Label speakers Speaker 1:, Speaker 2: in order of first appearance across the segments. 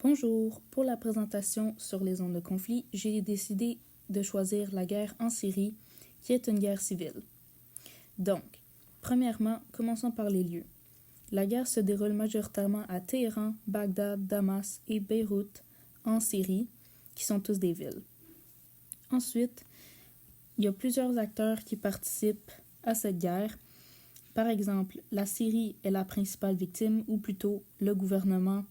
Speaker 1: Bonjour, pour la présentation sur les zones de conflit, j'ai décidé de choisir la guerre en Syrie, qui est une guerre civile. Donc, premièrement, commençons par les lieux. La guerre se déroule majoritairement à Téhéran, Bagdad, Damas et Beyrouth, en Syrie, qui sont tous des villes. Ensuite, il y a plusieurs acteurs qui participent à cette guerre. Par exemple, la Syrie est la principale victime, ou plutôt le gouvernement,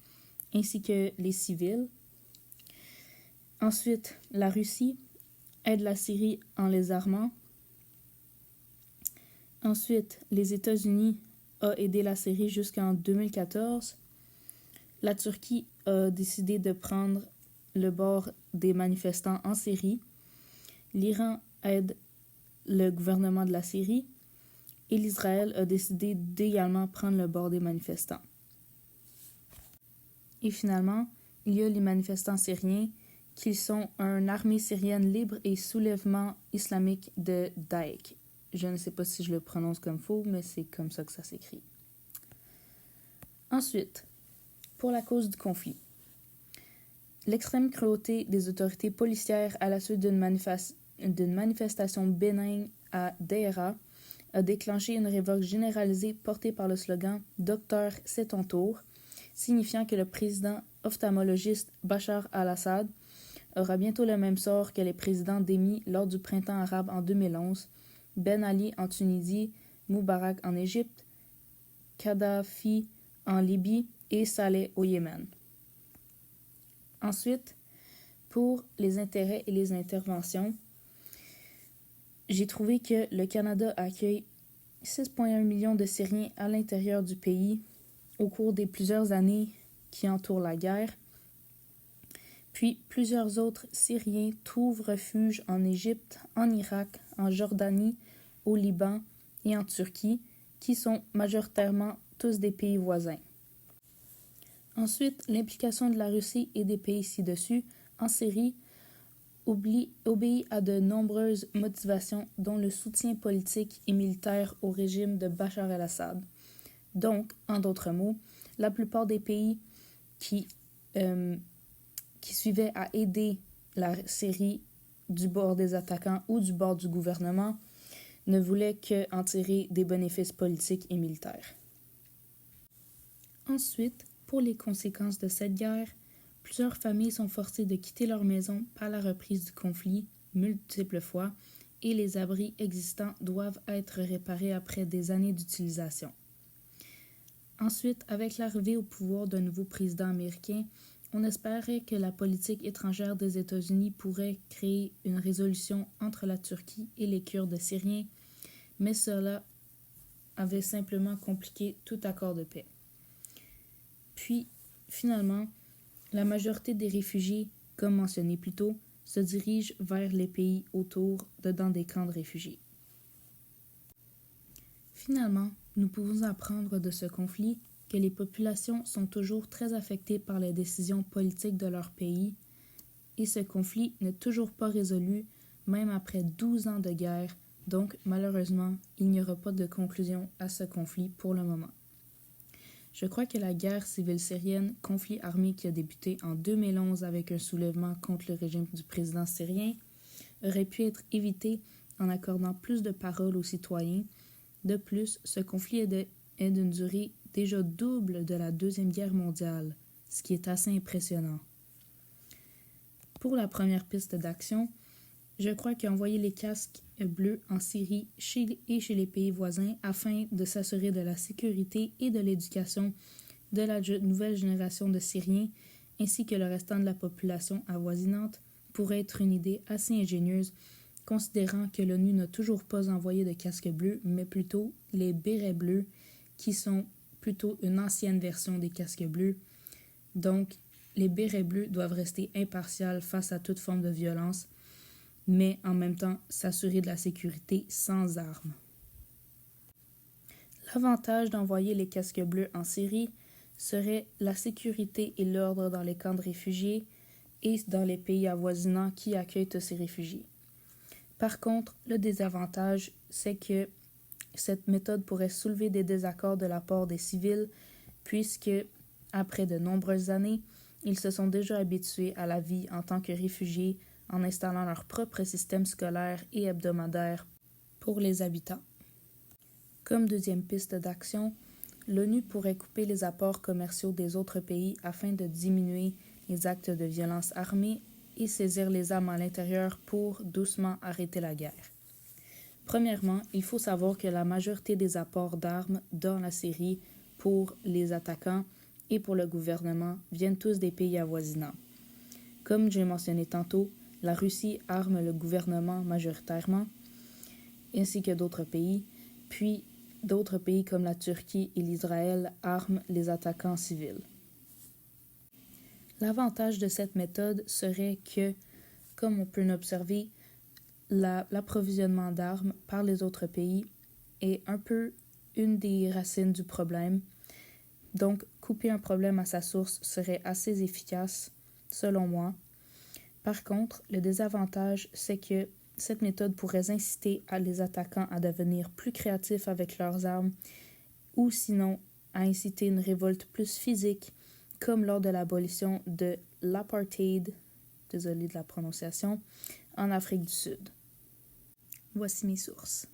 Speaker 1: ainsi que les civils. Ensuite, la Russie aide la Syrie en les armant. Ensuite, les États-Unis ont aidé la Syrie jusqu'en 2014. La Turquie a décidé de prendre le bord des manifestants en Syrie. L'Iran aide le gouvernement de la Syrie. Et l'Israël a décidé d'également prendre le bord des manifestants. Et finalement, il y a les manifestants syriens qui sont une armée syrienne libre et soulèvement islamique de Daesh. Je ne sais pas si je le prononce comme faux, mais c'est comme ça que ça s'écrit. Ensuite, pour la cause du conflit. L'extrême cruauté des autorités policières à la suite d'une manifestation bénigne à Daïra a déclenché une révolte généralisée portée par le slogan « Docteur, c'est ton tour », signifiant que le président ophtalmologiste Bachar al-Assad aura bientôt le même sort que les présidents démis lors du printemps arabe en 2011, Ben Ali en Tunisie, Moubarak en Égypte, Kadhafi en Libye et Saleh au Yémen. Ensuite, pour les intérêts et les interventions, j'ai trouvé que le Canada accueille 6,1 millions de Syriens à l'intérieur du pays au cours des plusieurs années qui entourent la guerre. Puis plusieurs autres Syriens trouvent refuge en Égypte, en Irak, en Jordanie, au Liban et en Turquie, qui sont majoritairement tous des pays voisins. Ensuite, l'implication de la Russie et des pays ci-dessus en Syrie obéit à de nombreuses motivations, dont le soutien politique et militaire au régime de Bachar el-Assad. Donc, en d'autres mots, la plupart des pays qui suivaient à aider la Syrie du bord des attaquants ou du bord du gouvernement ne voulaient qu'en tirer des bénéfices politiques et militaires. Ensuite, pour les conséquences de cette guerre, plusieurs familles sont forcées de quitter leur maison par la reprise du conflit multiples fois et les abris existants doivent être réparés après des années d'utilisation. Ensuite, avec l'arrivée au pouvoir d'un nouveau président américain, on espérait que la politique étrangère des États-Unis pourrait créer une résolution entre la Turquie et les Kurdes syriens, mais cela avait simplement compliqué tout accord de paix. Puis, finalement, la majorité des réfugiés, comme mentionné plus tôt, se dirigent vers les pays autour dans des camps de réfugiés. Finalement, nous pouvons apprendre de ce conflit que les populations sont toujours très affectées par les décisions politiques de leur pays et ce conflit n'est toujours pas résolu même après 12 ans de guerre, donc malheureusement, il n'y aura pas de conclusion à ce conflit pour le moment. Je crois que la guerre civile syrienne, conflit armé qui a débuté en 2011 avec un soulèvement contre le régime du président syrien, aurait pu être évité en accordant plus de paroles aux citoyens. De plus, ce conflit est d'une durée déjà double de la Deuxième Guerre mondiale, ce qui est assez impressionnant. Pour la première piste d'action, je crois qu'envoyer les casques bleus en Syrie et chez les pays voisins afin de s'assurer de la sécurité et de l'éducation de la nouvelle génération de Syriens ainsi que le restant de la population avoisinante pourrait être une idée assez ingénieuse, considérant que l'ONU n'a toujours pas envoyé de casques bleus, mais plutôt les bérets bleus, qui sont plutôt une ancienne version des casques bleus. Donc, les bérets bleus doivent rester impartials face à toute forme de violence, mais en même temps s'assurer de la sécurité sans armes. L'avantage d'envoyer les casques bleus en Syrie serait la sécurité et l'ordre dans les camps de réfugiés et dans les pays avoisinants qui accueillent tous ces réfugiés. Par contre, le désavantage, c'est que cette méthode pourrait soulever des désaccords de la part des civils, puisque, après de nombreuses années, ils se sont déjà habitués à la vie en tant que réfugiés en installant leur propre système scolaire et hebdomadaire pour les habitants. Comme deuxième piste d'action, l'ONU pourrait couper les apports commerciaux des autres pays afin de diminuer les actes de violence armée et saisir les armes à l'intérieur pour doucement arrêter la guerre. Premièrement, il faut savoir que la majorité des apports d'armes dans la Syrie pour les attaquants et pour le gouvernement viennent tous des pays avoisinants. Comme j'ai mentionné tantôt, la Russie arme le gouvernement majoritairement, ainsi que d'autres pays, puis d'autres pays comme la Turquie et l'Israël arment les attaquants civils. L'avantage de cette méthode serait que, comme on peut l'observer, l'approvisionnement d'armes par les autres pays est un peu une des racines du problème. Donc, couper un problème à sa source serait assez efficace, selon moi. Par contre, le désavantage, c'est que cette méthode pourrait inciter les attaquants à devenir plus créatifs avec leurs armes ou sinon à inciter une révolte plus physique, comme lors de l'abolition de l'apartheid, désolé de la prononciation, en Afrique du Sud. Voici mes sources.